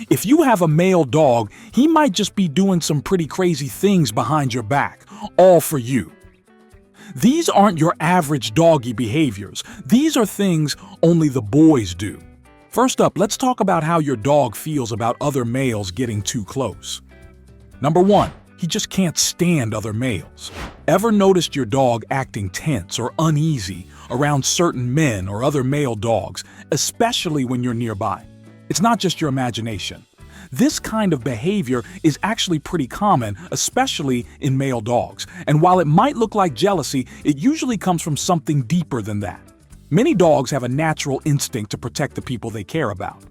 If you have a male dog, he might just be doing some pretty crazy things behind your back, all for you. These aren't your average doggy behaviors. These are things only the boys do. First up, let's talk about how your dog feels about other males getting too close. Number 1, he just can't stand other males. Ever noticed your dog acting tense or uneasy around certain men or other male dogs, especially when you're nearby? It's not just your imagination. This kind of behavior is actually pretty common, especially in male dogs. And while it might look like jealousy, it usually comes from something deeper than that. Many dogs have a natural instinct to protect the people they care about.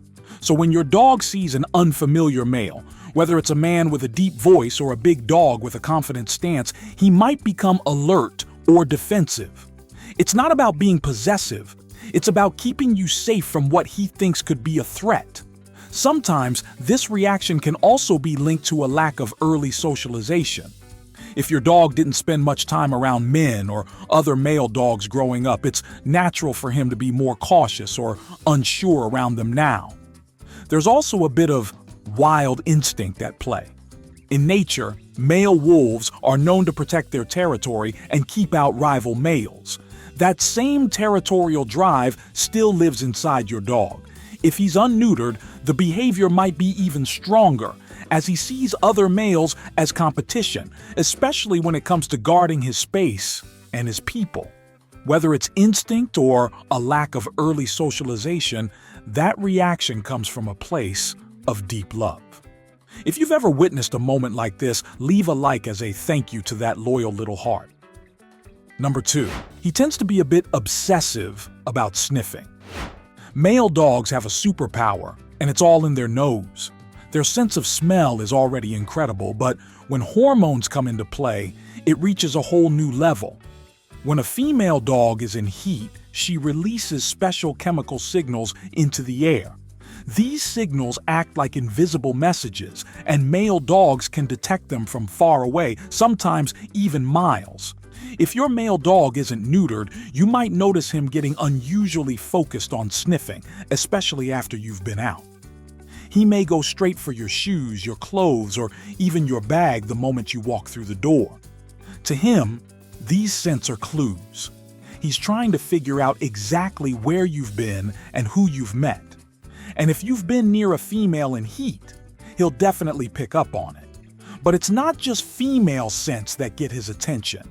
So when your dog sees an unfamiliar male, whether it's a man with a deep voice or a big dog with a confident stance, he might become alert or defensive. It's not about being possessive. It's about keeping you safe from what he thinks could be a threat. Sometimes this reaction can also be linked to a lack of early socialization. If your dog didn't spend much time around men or other male dogs growing up, it's natural for him to be more cautious or unsure around them now. There's also a bit of wild instinct at play. In nature, male wolves are known to protect their territory and keep out rival males. That same territorial drive still lives inside your dog. If he's unneutered, the behavior might be even stronger, as he sees other males as competition, especially when it comes to guarding his space and his people. Whether it's instinct or a lack of early socialization, that reaction comes from a place of deep love. If you've ever witnessed a moment like this, leave a like as a thank you to that loyal little heart. Number 2, he tends to be a bit obsessive about sniffing. Male dogs have a superpower, and it's all in their nose. Their sense of smell is already incredible, but when hormones come into play, it reaches a whole new level. When a female dog is in heat, she releases special chemical signals into the air. These signals act like invisible messages, and male dogs can detect them from far away, sometimes even miles. If your male dog isn't neutered, you might notice him getting unusually focused on sniffing, especially after you've been out. He may go straight for your shoes, your clothes, or even your bag the moment you walk through the door. To him, these scents are clues. He's trying to figure out exactly where you've been and who you've met. And if you've been near a female in heat, he'll definitely pick up on it. But it's not just female scents that get his attention.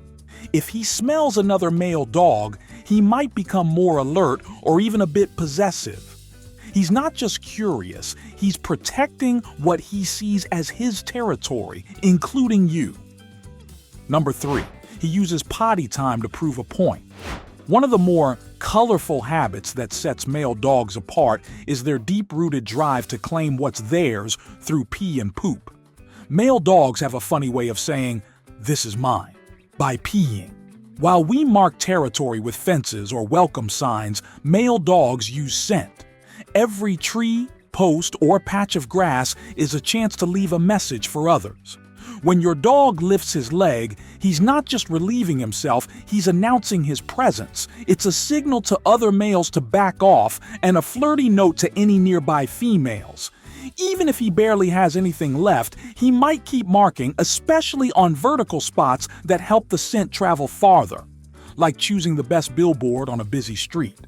If he smells another male dog, he might become more alert or even a bit possessive. He's not just curious, he's protecting what he sees as his territory, including you. Number 3, he uses potty time to prove a point. One of the more colorful habits that sets male dogs apart is their deep-rooted drive to claim what's theirs through pee and poop. Male dogs have a funny way of saying, "This is mine," by peeing. While we mark territory with fences or welcome signs, male dogs use scent. Every tree, post, or patch of grass is a chance to leave a message for others. When your dog lifts his leg, he's not just relieving himself, he's announcing his presence. It's a signal to other males to back off and a flirty note to any nearby females. Even if he barely has anything left, he might keep marking, especially on vertical spots that help the scent travel farther, like choosing the best billboard on a busy street.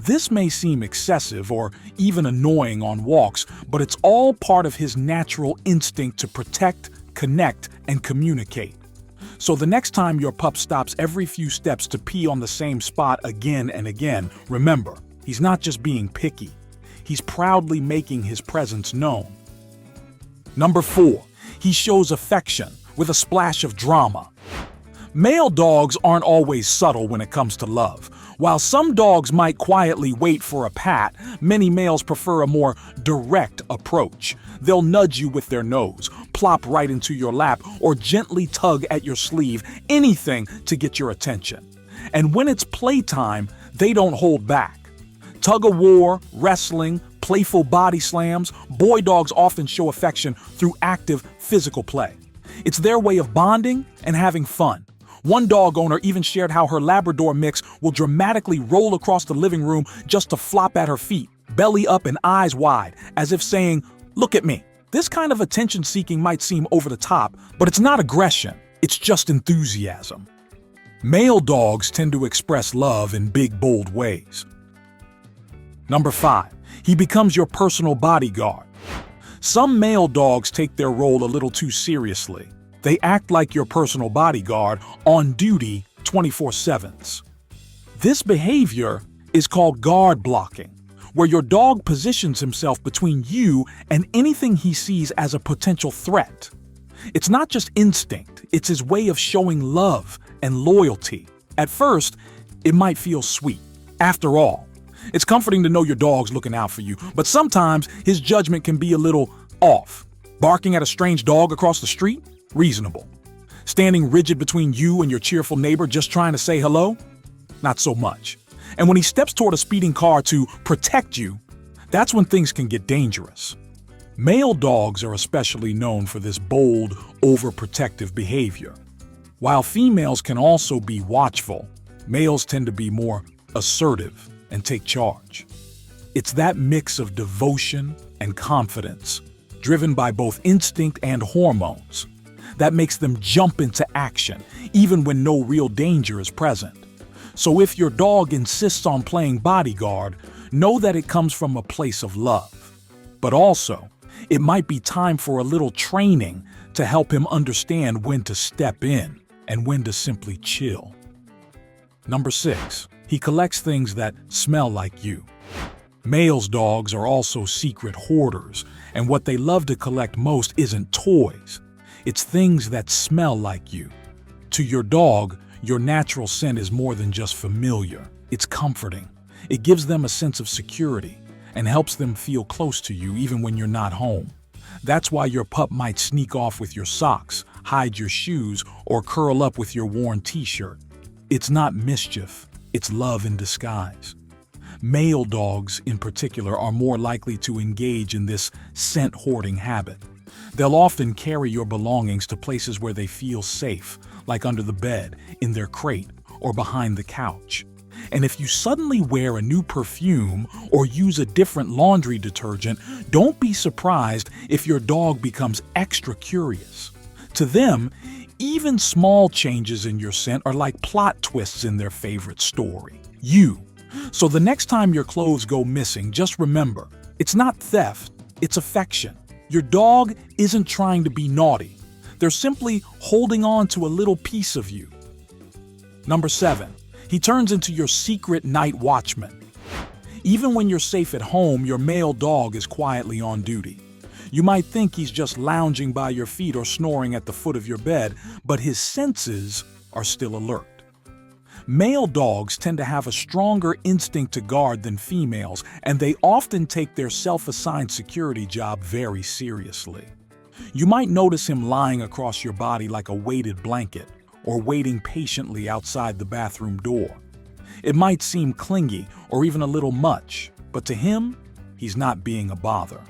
This may seem excessive or even annoying on walks, but it's all part of his natural instinct to protect, connect, and communicate. So the next time your pup stops every few steps to pee on the same spot again and again, remember, he's not just being picky. He's proudly making his presence known. Number 4, he shows affection with a splash of drama. Male dogs aren't always subtle when it comes to love. While some dogs might quietly wait for a pat, many males prefer a more direct approach. They'll nudge you with their nose, plop right into your lap, or gently tug at your sleeve, anything to get your attention. And when it's playtime, they don't hold back. Tug-of-war, wrestling, playful body slams, boy dogs often show affection through active physical play. It's their way of bonding and having fun. One dog owner even shared how her Labrador mix will dramatically roll across the living room just to flop at her feet, belly up and eyes wide, as if saying, Look at me. This kind of attention-seeking might seem over the top, but it's not aggression. It's just enthusiasm. Male dogs tend to express love in big, bold ways. Number 5. He becomes your personal bodyguard. Some male dogs take their role a little too seriously. They act like your personal bodyguard on duty 24/7. This behavior is called guard blocking, where your dog positions himself between you and anything he sees as a potential threat. It's not just instinct, it's his way of showing love and loyalty. At first, it might feel sweet. After all, it's comforting to know your dog's looking out for you, but sometimes his judgment can be a little off. Barking at a strange dog across the street? Reasonable. Standing rigid between you and your cheerful neighbor just trying to say hello? Not so much. And when he steps toward a speeding car to protect you, that's when things can get dangerous. Male dogs are especially known for this bold, overprotective behavior. While females can also be watchful, males tend to be more assertive and take charge. It's that mix of devotion and confidence, driven by both instinct and hormones, that makes them jump into action, even when no real danger is present. So if your dog insists on playing bodyguard, know that it comes from a place of love. But also, it might be time for a little training to help him understand when to step in and when to simply chill. Number 6. He collects things that smell like you. Males' dogs are also secret hoarders, and what they love to collect most isn't toys. It's things that smell like you. To your dog, your natural scent is more than just familiar. It's comforting. It gives them a sense of security and helps them feel close to you even when you're not home. That's why your pup might sneak off with your socks, hide your shoes, or curl up with your worn t-shirt. It's not mischief. It's love in disguise. Male dogs, in particular, are more likely to engage in this scent hoarding habit. They'll often carry your belongings to places where they feel safe, like under the bed, in their crate, or behind the couch. And if you suddenly wear a new perfume or use a different laundry detergent, don't be surprised if your dog becomes extra curious. To them, even small changes in your scent are like plot twists in their favorite story. So the next time your clothes go missing, just remember, it's not theft, it's affection. Your dog isn't trying to be naughty. They're simply holding on to a little piece of you. Number 7. He turns into your secret night watchman. Even when you're safe at home, your male dog is quietly on duty. You might think he's just lounging by your feet or snoring at the foot of your bed, but his senses are still alert. Male dogs tend to have a stronger instinct to guard than females, and they often take their self-assigned security job very seriously. You might notice him lying across your body like a weighted blanket, or waiting patiently outside the bathroom door. It might seem clingy or even a little much, but to him, he's not being a bother.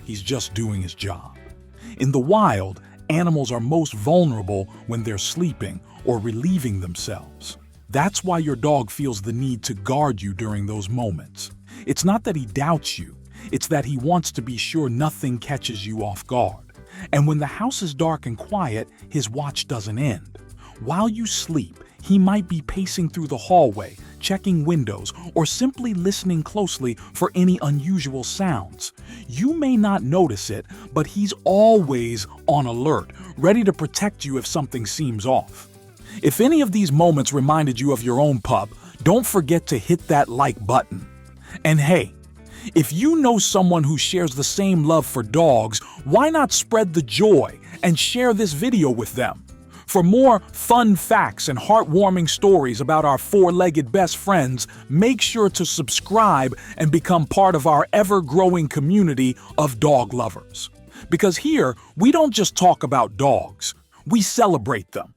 He's just doing his job. In the wild, animals are most vulnerable when they're sleeping or relieving themselves. That's why your dog feels the need to guard you during those moments. It's not that he doubts you, it's that he wants to be sure nothing catches you off guard. And when the house is dark and quiet, his watch doesn't end. While you sleep, he might be pacing through the hallway, checking windows, or simply listening closely for any unusual sounds. You may not notice it, but he's always on alert, ready to protect you if something seems off. If any of these moments reminded you of your own pup, don't forget to hit that like button. And hey, if you know someone who shares the same love for dogs, why not spread the joy and share this video with them? For more fun facts and heartwarming stories about our four-legged best friends, make sure to subscribe and become part of our ever-growing community of dog lovers. Because here, we don't just talk about dogs, we celebrate them.